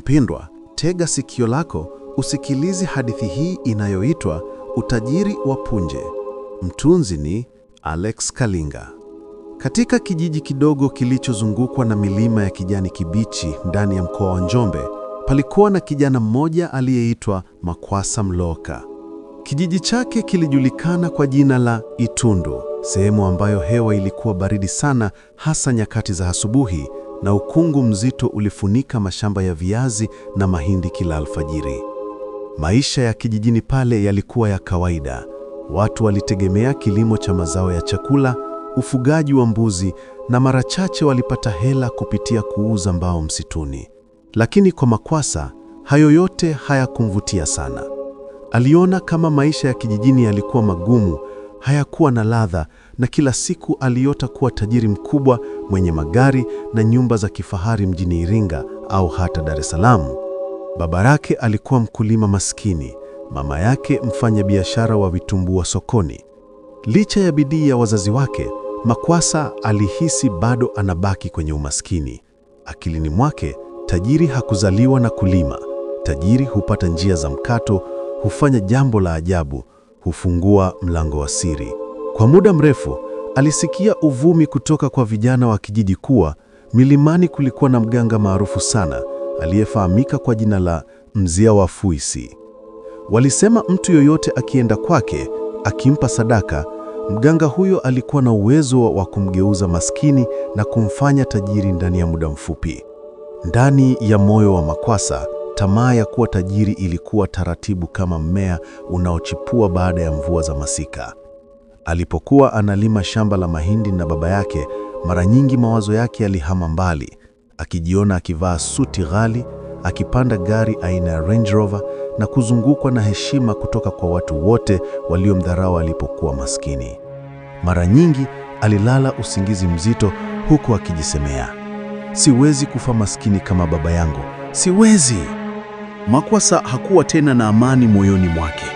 Mpendwa, tega sikio lako usikilize hadithi hii inayoitwa Utajiri wa Punje. Mtunzi ni Alex Kalinga. Katika kijiji kidogo kilichozungukwa na milima ya kijani kibichi ndani ya mkoa wa Njombe, palikuwa na kijana mmoja aliyeitwa Makwasa Mloka. Kijiji chake kilijulikana kwa jina la Itundu, sehemu ambayo hewa ilikuwa baridi sana, hasa nyakati za asubuhi, na ukungu mzito ulifunika mashamba ya viazi na mahindi kila alfajiri. Maisha ya kijijini pale yalikuwa ya kawaida. Watu walitegemea kilimo cha mazao ya chakula, ufugaji wa mbuzi, na mara chache walipata hela kupitia kuuza mbao msituni. Lakini kwa Makwasa, hayo yote hayakumvutia sana. Aliona kama maisha ya kijijini yalikuwa magumu, hayakuwa na ladha, na kila siku aliota kuwa tajiri mkubwa mwenye magari na nyumba za kifahari mjini Iringa au hata Dar es Salaam. Baba yake alikuwa mkulima maskini, mama yake mfanya biashara wa vitumbua sokoni. Licha ya bidii ya wazazi wake, Makwasa alihisi bado anabaki kwenye umaskini. Akilini mwake, tajiri hakuzaliwa na kulima. Tajiri hupata njia za mkato, hufanya jambo la ajabu, hufungua mlango wa siri. Kwa muda mrefu, alisikia uvumi kutoka kwa vijana wa kijiji kuwa milimani kulikuwa na mganga maarufu sana aliyefahamika kwa jina la Mzia wa Fuisi. Walisema mtu yoyote akienda kwake, akimpa sadaka, mganga huyo alikuwa na uwezo wa kumgeuza maskini na kumfanya tajiri ndani ya muda mfupi. Ndani ya moyo wa Makwasa, tamaa ya kuwa tajiri ilikuwa taratibu kama mmea unaochipua baada ya mvua za masika. Alipokuwa analima shamba la mahindi na baba yake, mara nyingi mawazo yake yalihama mbali, akijiona akivaa suti ghali, akipanda gari aina ya Range Rover na kuzungukwa na heshima kutoka kwa watu wote waliomdharau alipokuwa maskini. Mara nyingi alilala usingizi mzito huku akijisemea, siwezi kufa maskini kama baba yangu, siwezi. Makwasa hakuwa tena na amani moyoni mwake.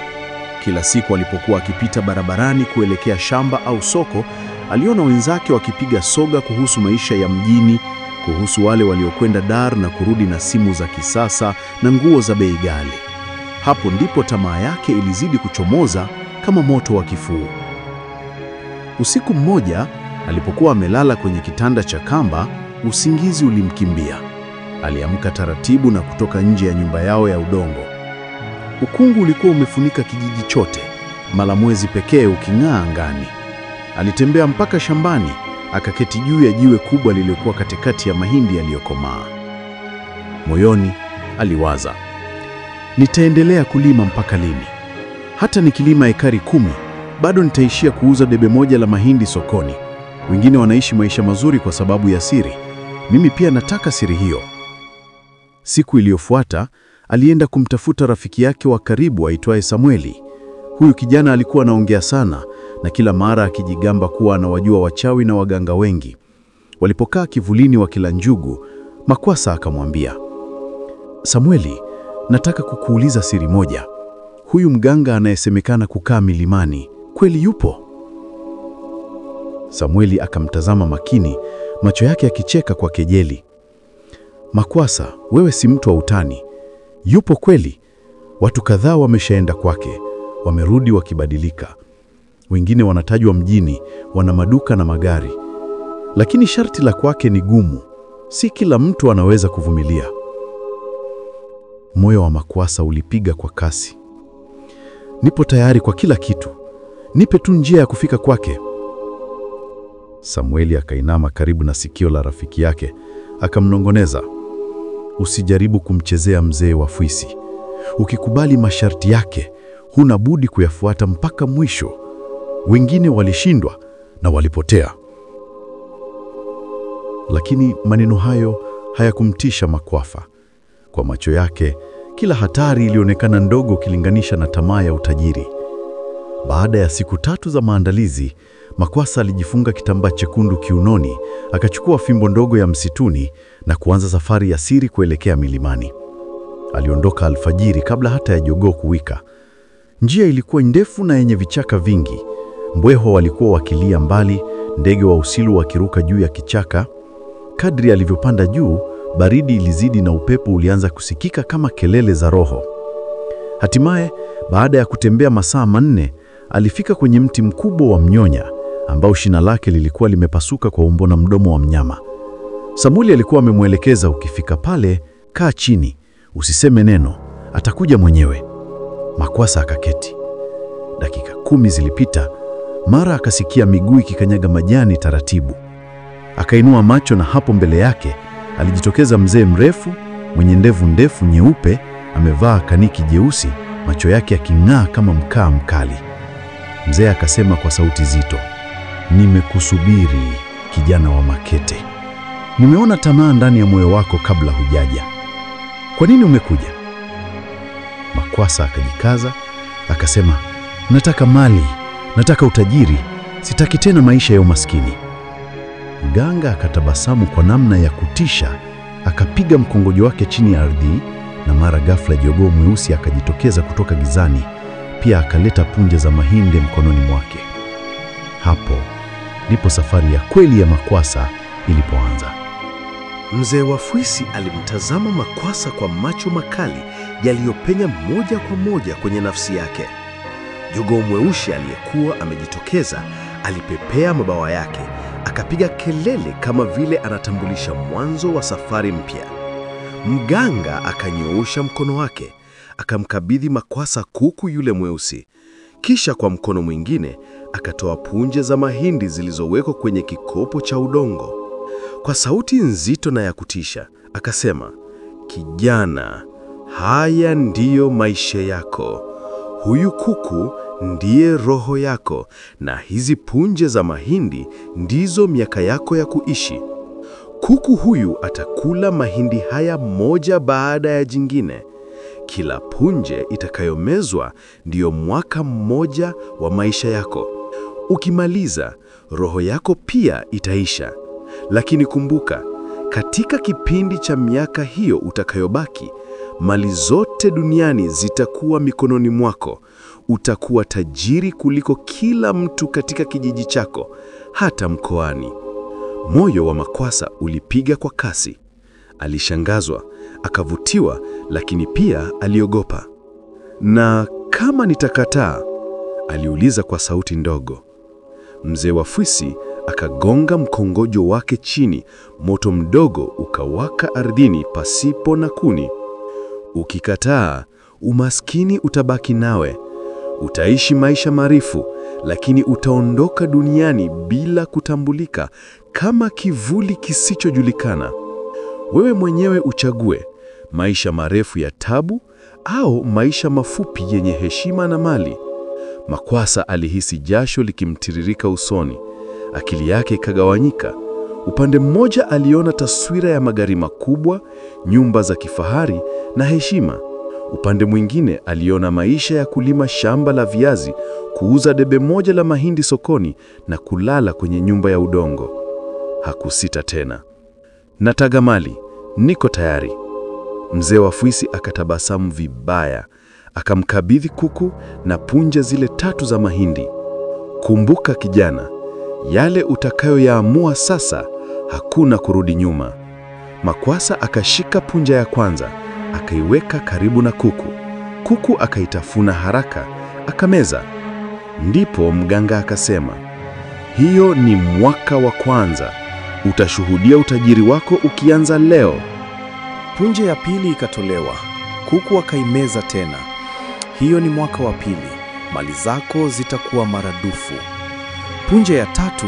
Kila siku alipokuwa akipita barabarani kuelekea shamba au soko, aliona wenzake wakipiga soga kuhusu maisha ya mjini, kuhusu wale waliokwenda Dar na kurudi na simu za kisasa na nguo za bei ghali. Hapo ndipo tamaa yake ilizidi kuchomoza kama moto wa kifuu. Usiku mmoja, alipokuwa amelala kwenye kitanda cha kamba, usingizi ulimkimbia. Aliamka taratibu na kutoka nje ya nyumba yao ya udongo. Ukungu ulikuwa umefunika kijiji chote, malamwezi pekee uking'aa angani. Alitembea mpaka shambani, akaketi juu ya jiwe kubwa lililokuwa katikati ya mahindi yaliyokomaa. Moyoni aliwaza, nitaendelea kulima mpaka lini? Hata nikilima ekari 10, bado nitaishia kuuza debe moja la mahindi sokoni. Wengine wanaishi maisha mazuri kwa sababu ya siri. Mimi pia nataka siri hiyo. Siku iliyofuata, alienda kumtafuta rafiki yake wa karibu aitwaye Samueli. Huyu kijana alikuwa anaongea sana na kila mara akijigamba kuwa anawajua wachawi na waganga wengi. Walipokaa kivulini wakila njugu, Makwasa akamwambia, Samueli, nataka kukuuliza siri moja. Huyu mganga anayesemekana kukaa milimani, kweli yupo? Samueli akamtazama makini, macho yake yakicheka kwa kejeli. Makwasa, wewe si mtu wa utani. Yupo kweli. Watu kadhaa wameshaenda kwake, wamerudi wakibadilika. Wengine wanatajwa mjini, wana maduka na magari. Lakini sharti la kwake ni gumu. Si kila mtu anaweza kuvumilia. Moyo wa Makwasa ulipiga kwa kasi. Nipo tayari kwa kila kitu. Nipe tu njia ya kufika kwake. Samueli akainama karibu na sikio la rafiki yake, akamnongoneza, usijaribu kumchezea Mzee wa Fuisi. Ukikubali masharti yake, huna budi kuyafuata mpaka mwisho. Wengine walishindwa na walipotea. Lakini maneno hayo hayakumtisha Makwasa. Kwa macho yake, kila hatari ilionekana ndogo ukilinganisha na tamaa ya utajiri. Baada ya siku 3 za maandalizi, Makwasa alijifunga kitambaa chekundu kiunoni, akachukua fimbo ndogo ya msituni na kuanza safari ya siri kuelekea milimani. Aliondoka alfajiri kabla hata ya jogoo kuwika. Njia ilikuwa ndefu na yenye vichaka vingi. Mbweha walikuwa wakilia mbali, ndege wa usilu wakiruka juu ya kichaka. Kadri alivyopanda juu, baridi ilizidi na upepo ulianza kusikika kama kelele za roho. Hatimaye, baada ya kutembea masaa 4, alifika kwenye mti mkubwa wa mnyonya ambao shina lake lilikuwa limepasuka kwa umbo na mdomo wa mnyama. Samweli alikuwa amemwelekeza, ukifika pale, kaa chini, usiseme neno, atakuja mwenyewe. Makwasa akaketi. Dakika 10 zilipita, mara akasikia miguu ikikanyaga majani taratibu. Akainua macho na hapo mbele yake alijitokeza mzee mrefu mwenye ndevu ndefu nyeupe, amevaa kaniki jeusi, macho yake yaking'aa kama mkaa mkali. Mzee akasema kwa sauti zito, "Nimekusubiri, kijana wa Makete. Nimeona tamaa ndani ya moyo wako kabla hujaja. Kwa nini umekuja?" Makwasa akajikaza, akasema, "Nataka mali, nataka utajiri, sitaki tena maisha ya umaskini." Mganga akatabasamu kwa namna ya kutisha, akapiga mkongojo wake chini ya ardhi, na mara ghafla jogoo mweusi akajitokeza kutoka gizani, pia akaleta punje za mahindi mkononi mwake. Hapo ndipo safari ya kweli ya Makwasa ilipoanza. Mzee wa Fwisi alimtazama Makwasa kwa macho makali yaliyopenya moja kwa moja kwenye nafsi yake. Jogoo mweusi aliyekuwa amejitokeza alipepea mabawa yake, akapiga kelele kama vile anatambulisha mwanzo wa safari mpya. Mganga akanyoosha mkono wake, akamkabidhi Makwasa kuku yule mweusi. Kisha kwa mkono mwingine akatoa punje za mahindi zilizowekwa kwenye kikopo cha udongo. Kwa sauti nzito na ya kutisha akasema, "Kijana, haya ndiyo maisha yako. Huyu kuku ndiye roho yako, na hizi punje za mahindi ndizo miaka yako ya kuishi. Kuku huyu atakula mahindi haya moja baada ya jingine. Kila punje itakayomezwa ndiyo mwaka mmoja wa maisha yako. Ukimaliza, roho yako pia itaisha. Lakini kumbuka, katika kipindi cha miaka hiyo utakayobaki, mali zote duniani zitakuwa mikononi mwako. Utakuwa tajiri kuliko kila mtu katika kijiji chako, hata mkoani." Moyo wa Makwasa ulipiga kwa kasi. Alishangazwa, akavutiwa, lakini pia aliogopa. "Na kama nitakataa?" aliuliza kwa sauti ndogo. Mzee wa Fwisi akagonga mkongojo wake chini, moto mdogo ukawaka ardhini pasipo na kuni. "Ukikataa, umaskini utabaki nawe. Utaishi maisha marefu, lakini utaondoka duniani bila kutambulika, kama kivuli kisichojulikana. Wewe mwenyewe uchague, maisha marefu ya tabu au maisha mafupi yenye heshima na mali." Makwasa alihisi jasho likimtiririka usoni. Akili yake ikagawanyika. Upande mmoja aliona taswira ya magari makubwa, nyumba za kifahari na heshima. Upande mwingine aliona maisha ya kulima shamba la viazi, kuuza debe moja la mahindi sokoni na kulala kwenye nyumba ya udongo. Hakusita tena. "Nataka mali, niko tayari." Mzee wa Fwisi akatabasamu vibaya, akamkabidhi kuku na punje zile 3 za mahindi. "Kumbuka kijana, yale utakayoyaamua sasa, hakuna kurudi nyuma." Makwasa akashika punja ya kwanza, akaiweka karibu na kuku. Kuku akaitafuna haraka, akameza. Ndipo mganga akasema, "Hiyo ni mwaka wa kwanza. Utashuhudia utajiri wako ukianza leo." Punje ya pili ikatolewa. Kuku akaimeza tena. "Hiyo ni mwaka wa pili. Mali zako zitakuwa maradufu." Punje ya 3,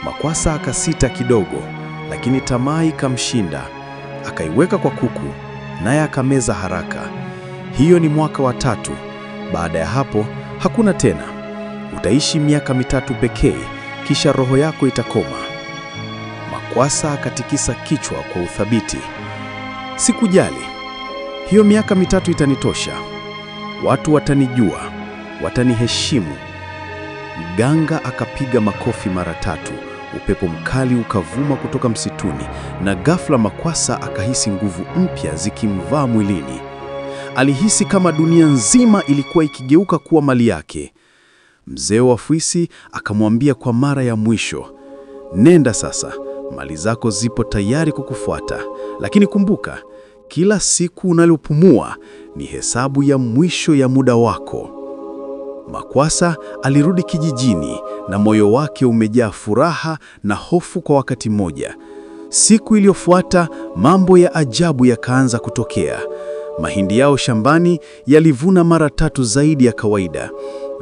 Makwasa akasita kidogo, lakini tamaa ikamshinda. Akaiweka kwa kuku, naye akameza haraka. "Hiyo ni mwaka wa 3. Baada ya hapo, hakuna tena. Utaishi miaka 3 pekee, kisha roho yako itakoma." Makwasa akatikisa kichwa kwa uthabiti. "Sikujali. Hiyo miaka 3 itanitosha. Watu watanijua, wataniheshimu." Mganga akapiga makofi mara 3. Upepo mkali ukavuma kutoka msituni, na ghafla Makwasa akahisi nguvu mpya zikimvaa mwilini. Alihisi kama dunia nzima ilikuwa ikigeuka kuwa mali yake. Mzee wa Fwisi akamwambia kwa mara ya mwisho, "Nenda sasa, mali zako zipo tayari kukufuata. Lakini kumbuka, kila siku unalopumua ni hesabu ya mwisho ya muda wako. Makwasa alirudi kijijini na moyo wake umejaa furaha na hofu kwa wakati mmoja. Siku iliyofuata mambo ya ajabu yakaanza kutokea. Mahindi yao shambani yalivuna mara 3 zaidi ya kawaida.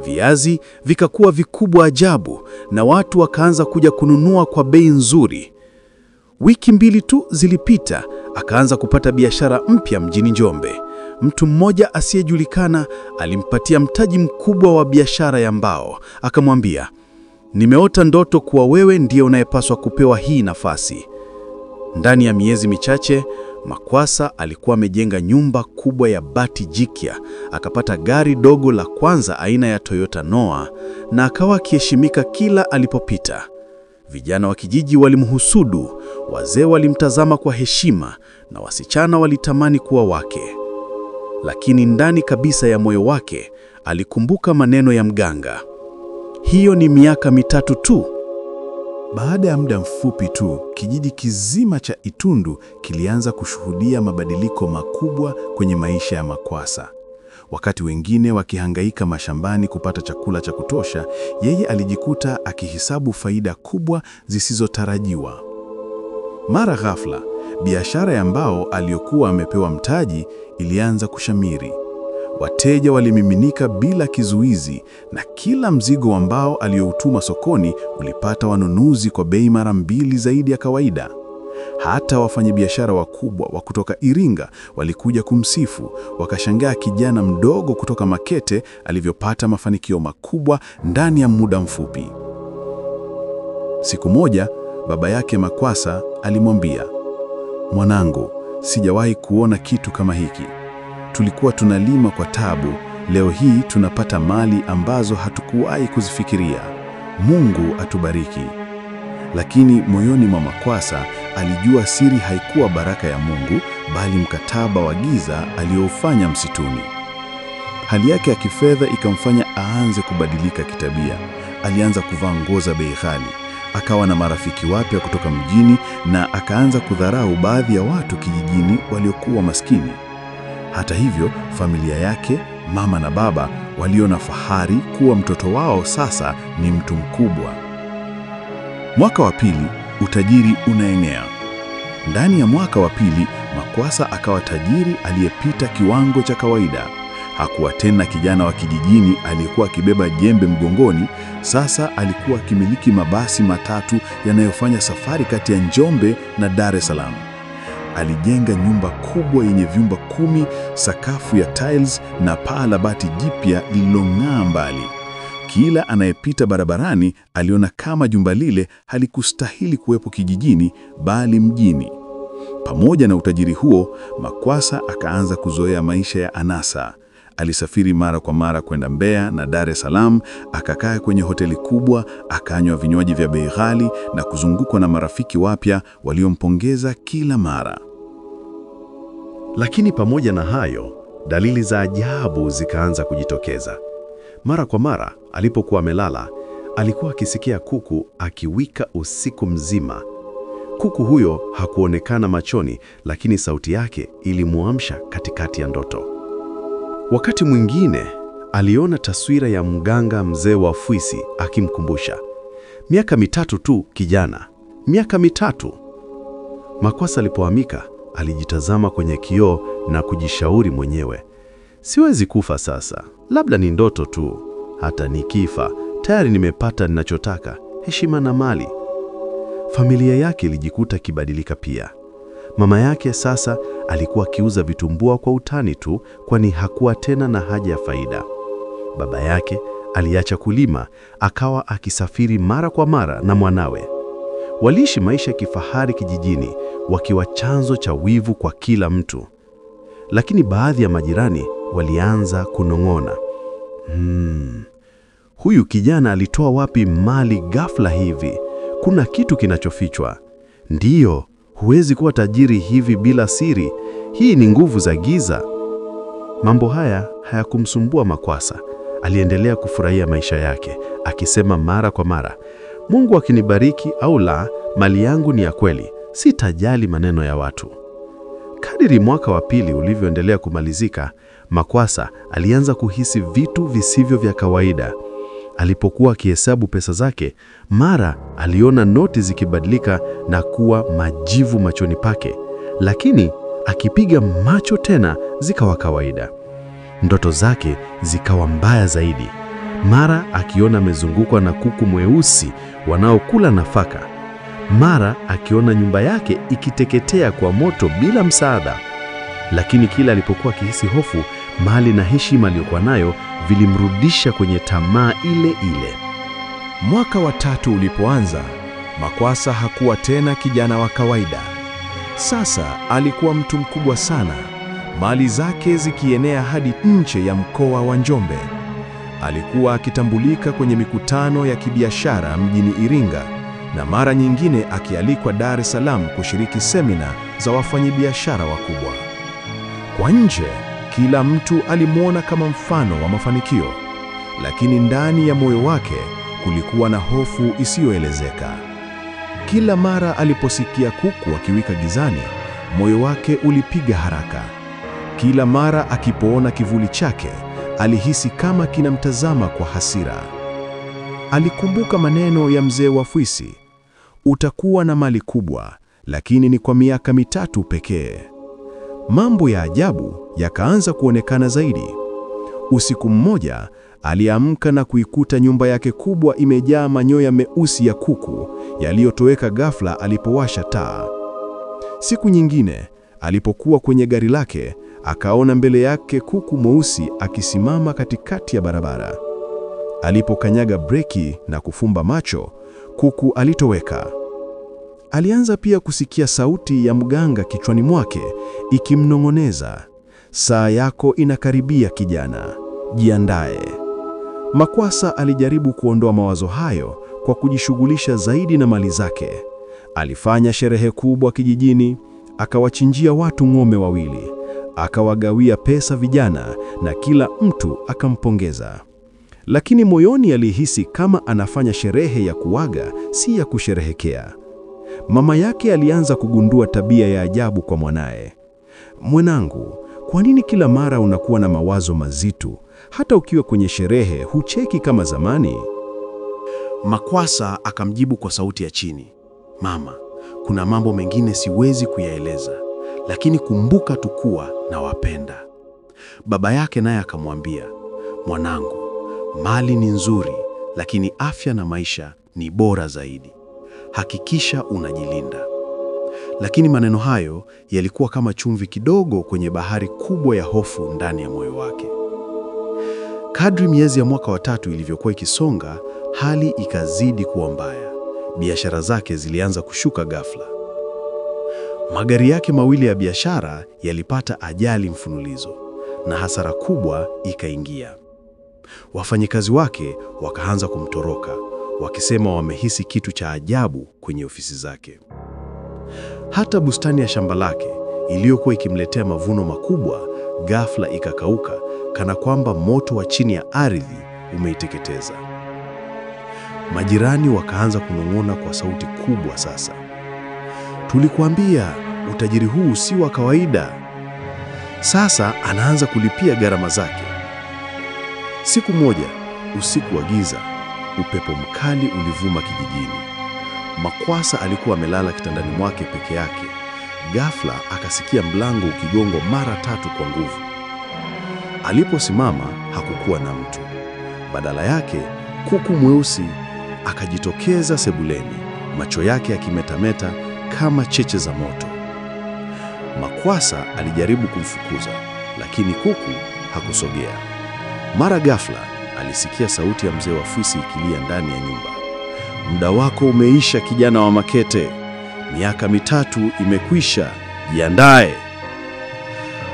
Viazi vikakuwa vikubwa ajabu na watu wakaanza kuja kununua kwa bei nzuri. Wiki 2 tu zilipita, akaanza kupata biashara mpya mjini Njombe. Mtu mmoja asiyejulikana alimpatia mtaji mkubwa wa biashara ya mbao. Akamwambia, "Nimeota ndoto kuwa wewe ndiye unayepaswa kupewa hii nafasi." Ndani ya miezi michache, Makwasa alikuwa amejenga nyumba kubwa ya bati jipya, akapata gari dogo la kwanza aina ya Toyota Noah, na akawa akiheshimika kila alipopita. Vijana wa kijiji walimhusudu, wazee walimtazama kwa heshima, na wasichana walitamani kuwa wake. Lakini ndani kabisa ya moyo wake alikumbuka maneno ya mganga. Hiyo ni miaka 3 tu. Baada ya muda mfupi tu, kijiji kizima cha Itundu kilianza kushuhudia mabadiliko makubwa kwenye maisha ya Makwasa. Wakati wengine wakihangaika mashambani kupata chakula cha kutosha, yeye alijikuta akihesabu faida kubwa zisizotarajiwa. Mara ghafla, biashara ya mbao aliyokuwa amepewa mtaji ilianza kushamiri. Wateja walimiminika bila kizuizi, na kila mzigo wa mbao aliyoutuma sokoni ulipata wanunuzi kwa bei mara 2 zaidi ya kawaida. Hata wafanyabiashara wakubwa wa kutoka Iringa walikuja kumsifu, wakashangaa kijana mdogo kutoka Makete alivyopata mafanikio makubwa ndani ya muda mfupi. Siku moja, baba yake Makwasa alimwambia, "Mwanangu, sijawahi kuona kitu kama hiki. Tulikuwa tunalima kwa tabu, leo hii tunapata mali ambazo hatukuwahi kuzifikiria. Mungu atubariki." Lakini moyoni mwa Makwasa alijua siri haikuwa baraka ya Mungu, bali mkataba wa giza aliofanya msituni. Hali yake ya kifedha ikamfanya aanze kubadilika kitabia. Alianza kuvaa nguo za bei ghali, akawa na marafiki wapya kutoka mjini, na akaanza kudharau baadhi ya watu kijijini waliokuwa maskini. Hata hivyo, familia yake, mama na baba, waliona fahari kuwa mtoto wao sasa ni mtu mkubwa. Mwaka wa pili, utajiri unaenea. Ndani ya mwaka wa pili, Makwasa akawa tajiri aliyepita kiwango cha kawaida. Hakuwa tena kijana wa kijijini aliyekuwa akibeba jembe mgongoni. Sasa alikuwa akimiliki mabasi matatu yanayofanya safari kati ya Njombe na Dar es Salaam. Alijenga nyumba kubwa yenye vyumba 10, sakafu ya tiles na paa la bati jipya lililong'aa mbali. Kila anayepita barabarani aliona kama jumba lile halikustahili kuwepo kijijini bali mjini. Pamoja na utajiri huo, Makwasa akaanza kuzoea maisha ya anasa. Alisafiri mara kwa mara kwenda Mbeya na Dar es Salaam, akakaa kwenye hoteli kubwa, akanywa vinywaji vya bei ghali na kuzungukwa na marafiki wapya waliompongeza kila mara. Lakini pamoja na hayo, dalili za ajabu zikaanza kujitokeza. Mara kwa mara alipokuwa amelala, alikuwa akisikia kuku akiwika usiku mzima. Kuku huyo hakuonekana machoni, lakini sauti yake ilimuamsha katikati ya ndoto. Wakati mwingine aliona taswira ya mganga mzee wa Fwisi akimkumbusha, "Miaka 3 tu kijana, miaka 3." Makwasa alipoamka, alijitazama kwenye kioo na kujishauri mwenyewe, "Siwezi kufa sasa, labda ni ndoto tu. Hata nikifa, tayari nimepata ninachotaka, heshima na mali." Familia yake ilijikuta kibadilika pia. Mama yake sasa alikuwa akiuza vitumbua kwa utani tu, kwani hakuwa tena na haja ya faida. Baba yake aliacha kulima, akawa akisafiri mara kwa mara na mwanawe. Waliishi maisha ya kifahari kijijini, wakiwa chanzo cha wivu kwa kila mtu. Lakini baadhi ya majirani walianza kunong'ona, huyu kijana alitoa wapi mali ghafla hivi? Kuna kitu kinachofichwa. Ndiyo, huwezi kuwa tajiri hivi bila siri. Hii ni nguvu za giza. Mambo haya hayakumsumbua Makwasa. Aliendelea kufurahia maisha yake, akisema mara kwa mara, Mungu akinibariki au la, mali yangu ni ya kweli, sitajali maneno ya watu. Kadiri mwaka wa pili ulivyoendelea kumalizika, Makwasa alianza kuhisi vitu visivyo vya kawaida. Alipokuwa akihesabu pesa zake, mara aliona noti zikibadilika na kuwa majivu machoni pake, lakini akipiga macho tena zikawa kawaida. Ndoto zake zikawa mbaya zaidi. Mara akiona amezungukwa na kuku mweusi wanaokula nafaka. Mara akiona nyumba yake ikiteketea kwa moto bila msaada. Lakini kila alipokuwa akihisi hofu, mali na heshima aliyokuwa nayo vilimrudisha kwenye tamaa ile ile. Mwaka wa 3 ulipoanza, Makwasa hakuwa tena kijana wa kawaida. Sasa alikuwa mtu mkubwa sana, mali zake zikienea hadi nje ya mkoa wa Njombe. Alikuwa akitambulika kwenye mikutano ya kibiashara mjini Iringa, na mara nyingine akialikwa Dar es Salaam kushiriki semina za wafanyabiashara wakubwa. Kwa nje, kila mtu alimwona kama mfano wa mafanikio, lakini ndani ya moyo wake kulikuwa na hofu isiyoelezeka. Kila mara aliposikia kuku akiwika gizani, moyo wake ulipiga haraka. Kila mara akipoona kivuli chake, alihisi kama kinamtazama kwa hasira. Alikumbuka maneno ya mzee wa Fwisi, utakuwa na mali kubwa, lakini ni kwa miaka 3 pekee. Mambo ya ajabu yakaanza kuonekana zaidi. Usiku mmoja, aliamka na kuikuta nyumba yake kubwa imejaa manyoya meusi ya kuku yaliyotoweka ghafla alipowasha taa. Siku nyingine, alipokuwa kwenye gari lake, akaona mbele yake kuku mweusi akisimama katikati ya barabara. Alipokanyaga breki na kufumba macho, kuku alitoweka. Alianza pia kusikia sauti ya mganga kichwani mwake ikimnong'oneza, saa yako inakaribia kijana, jiandae. Makwasa alijaribu kuondoa mawazo hayo kwa kujishughulisha zaidi na mali zake. Alifanya sherehe kubwa kijijini, akawachinjia watu ng'ombe 2, akawagawia pesa vijana na kila mtu akampongeza. Lakini moyoni alihisi kama anafanya sherehe ya kuaga, si ya kusherehekea. Mama yake alianza kugundua tabia ya ajabu kwa mwanae. Mwanangu, kwa nini kila mara unakuwa na mawazo mazito? Hata ukiwa kwenye sherehe hucheki kama zamani? Makwasa akamjibu kwa sauti ya chini, mama, kuna mambo mengine siwezi kuyaeleza, lakini kumbuka tu kuwa nawapenda. Baba yake naye akamwambia, mwanangu, mali ni nzuri, lakini afya na maisha ni bora zaidi. Hakikisha unajilinda. Lakini maneno hayo yalikuwa kama chumvi kidogo kwenye bahari kubwa ya hofu ndani ya moyo wake. Kadri miezi ya mwaka wa 3 ilivyokuwa ikisonga, hali ikazidi kuwa mbaya. Biashara zake zilianza kushuka ghafla. Magari yake 2 ya biashara yalipata ajali mfululizo na hasara kubwa ikaingia. Wafanyikazi wake wakaanza kumtoroka, wakisema wamehisi kitu cha ajabu kwenye ofisi zake. Hata bustani ya shamba lake iliyokuwa ikimletea mavuno makubwa, ghafla ikakauka kana kwamba moto wa chini ya ardhi umeiteketeza. Majirani wakaanza kunong'ona kwa sauti kubwa sasa, tulikuambia utajiri huu si wa kawaida. Sasa anaanza kulipia gharama zake. Siku moja, usiku wa giza, upepo mkali ulivuma kijijini. Makwasa alikuwa amelala kitandani mwake peke yake. Ghafla akasikia mlango ukigongwa mara 3 kwa nguvu. Aliposimama hakukuwa na mtu. Badala yake, kuku mweusi akajitokeza sebuleni, macho yake yakimetameta kama cheche za moto. Makwasa alijaribu kumfukuza, lakini kuku hakusogea. Mara ghafla alisikia sauti ya mzee wa Fwisi ikilia ndani ya nyumba. Muda wako umeisha kijana wa Makete. Miaka 3 imekwisha. Jiandae.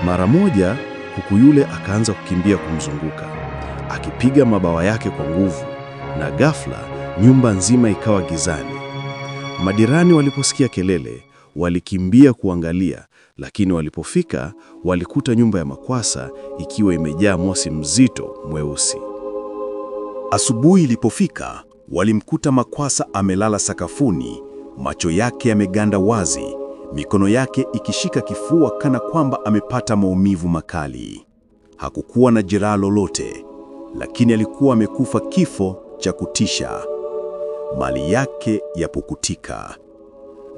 Mara moja kuku yule akaanza kukimbia kumzunguka, akipiga mabawa yake kwa nguvu, na ghafla nyumba nzima ikawa gizani. Majirani waliposikia kelele, walikimbia kuangalia, lakini walipofika walikuta nyumba ya Makwasa ikiwa imejaa moshi mzito mweusi. Asubuhi ilipofika, Walimkuta Makwasa amelala sakafuni, macho yake yameganda wazi, mikono yake ikishika kifua kana kwamba amepata maumivu makali. Hakukuwa na jeraha lolote, lakini alikuwa amekufa kifo cha kutisha. Mali yake yapukutika.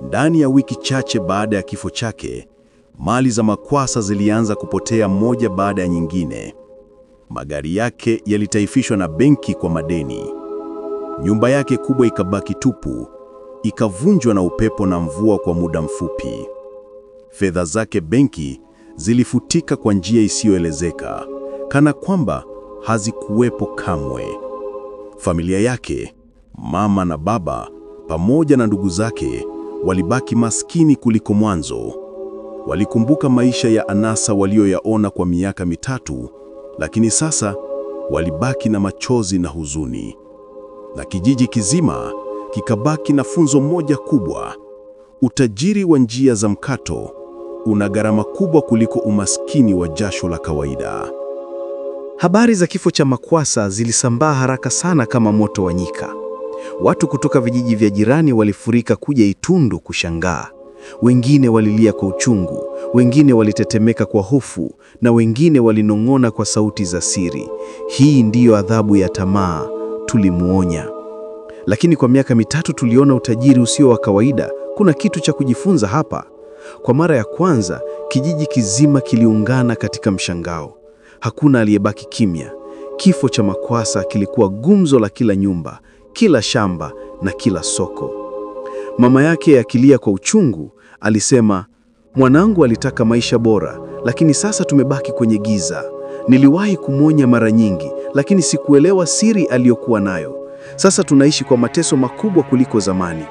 Ndani ya wiki chache baada ya kifo chake, mali za Makwasa zilianza kupotea moja baada ya nyingine. Magari yake yalitaifishwa na benki kwa madeni. Nyumba yake kubwa ikabaki tupu, ikavunjwa na upepo na mvua kwa muda mfupi. Fedha zake benki zilifutika kwa njia isiyoelezeka, kana kwamba hazikuwepo kamwe. Familia yake, mama na baba, pamoja na ndugu zake, walibaki maskini kuliko mwanzo. Walikumbuka maisha ya anasa walioyaona kwa miaka mitatu, lakini sasa walibaki na machozi na huzuni. Na kijiji kizima kikabaki na funzo moja kubwa: utajiri wa njia za mkato una gharama kubwa kuliko umaskini wa jasho la kawaida. Habari za kifo cha Makwasa zilisambaa haraka sana kama moto wa nyika. Watu kutoka vijiji vya jirani walifurika kuja Itundu kushangaa. Wengine walilia kwa uchungu, wengine walitetemeka kwa hofu, na wengine walinong'ona kwa sauti za siri, "Hii ndiyo adhabu ya tamaa, tulimuonya." Lakini kwa miaka mitatu tuliona utajiri usio wa kawaida. Kuna kitu cha kujifunza hapa. Kwa mara ya kwanza, kijiji kizima kiliungana katika mshangao. Hakuna aliyebaki kimya. Kifo cha Makwasa kilikuwa gumzo la kila nyumba, kila shamba na kila soko. Mama yake akilia kwa uchungu alisema, "Mwanangu alitaka maisha bora, lakini sasa tumebaki kwenye giza. Niliwahi kumwonya mara nyingi, lakini sikuelewa siri aliyokuwa nayo. Sasa tunaishi kwa mateso makubwa kuliko zamani."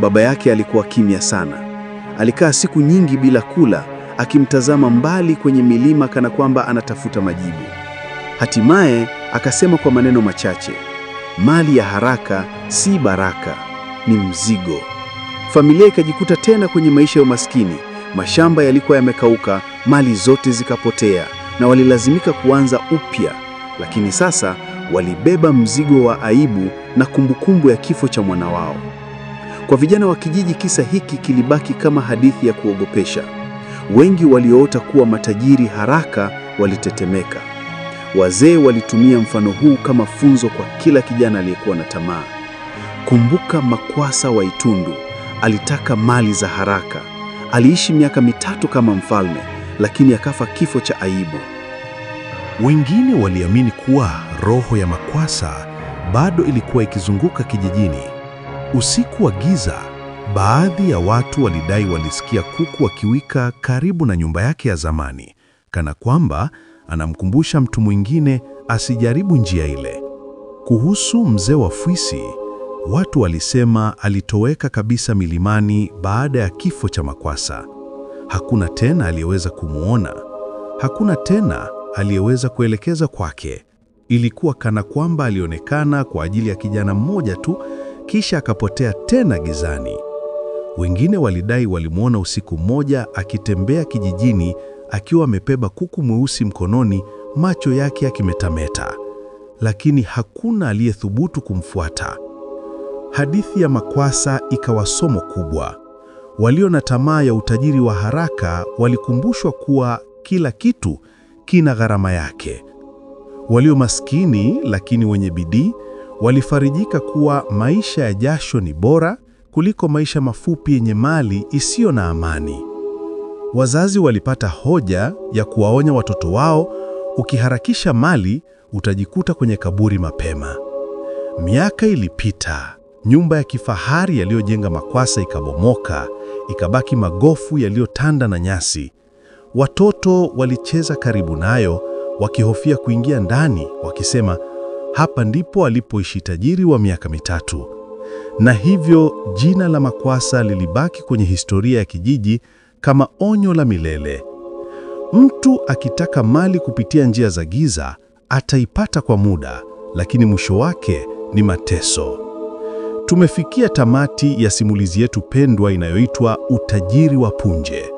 Baba yake alikuwa kimya sana. Alikaa siku nyingi bila kula, akimtazama mbali kwenye milima kana kwamba anatafuta majibu. Hatimaye akasema kwa maneno machache, "Mali ya haraka si baraka, ni mzigo." Familia ikajikuta tena kwenye maisha ya umaskini. Mashamba yalikuwa yamekauka, mali zote zikapotea, na walilazimika kuanza upya. Lakini sasa walibeba mzigo wa aibu na kumbukumbu ya kifo cha mwana wao. Kwa vijana wa kijiji, kisa hiki kilibaki kama hadithi ya kuogopesha. Wengi walioota kuwa matajiri haraka walitetemeka. Wazee walitumia mfano huu kama funzo kwa kila kijana aliyekuwa na tamaa. Kumbuka Makwasa wa Itundu, alitaka mali za haraka. Aliishi miaka mitatu kama mfalme, lakini akafa kifo cha aibu. Wengine waliamini kuwa roho ya Makwasa bado ilikuwa ikizunguka kijijini. Usiku wa giza, baadhi ya watu walidai walisikia kuku wakiwika karibu na nyumba yake ya zamani, kana kwamba anamkumbusha mtu mwingine asijaribu njia ile. Kuhusu mzee wa Fwisi, watu walisema alitoweka kabisa milimani baada ya kifo cha Makwasa. Hakuna tena aliyeweza kumuona. Hakuna tena aliyeweza kuelekeza kwake. Ilikuwa kana kwamba alionekana kwa ajili ya kijana mmoja tu, kisha akapotea tena gizani. Wengine walidai walimuona usiku mmoja akitembea kijijini akiwa amebeba kuku mweusi mkononi, macho yake yakimetameta, lakini hakuna aliyethubutu kumfuata. Hadithi ya Makwasa ikawa somo kubwa. Walio na tamaa ya utajiri wa haraka walikumbushwa kuwa kila kitu kina gharama yake. Walio maskini lakini wenye bidii walifarijika kuwa maisha ya jasho ni bora kuliko maisha mafupi yenye mali isiyo na amani. Wazazi walipata hoja ya kuwaonya watoto wao, ukiharakisha mali utajikuta kwenye kaburi mapema. Miaka ilipita, nyumba ya kifahari yaliyojenga Makwasa ikabomoka, ikabaki magofu yaliyotanda na nyasi. Watoto walicheza karibu nayo, wakihofia kuingia ndani, wakisema, hapa ndipo alipoishi tajiri wa miaka mitatu. Na hivyo jina la Makwasa lilibaki kwenye historia ya kijiji kama onyo la milele. Mtu akitaka mali kupitia njia za giza, ataipata kwa muda, lakini mwisho wake ni mateso. Tumefikia tamati ya simulizi yetu pendwa inayoitwa Utajiri wa Punje.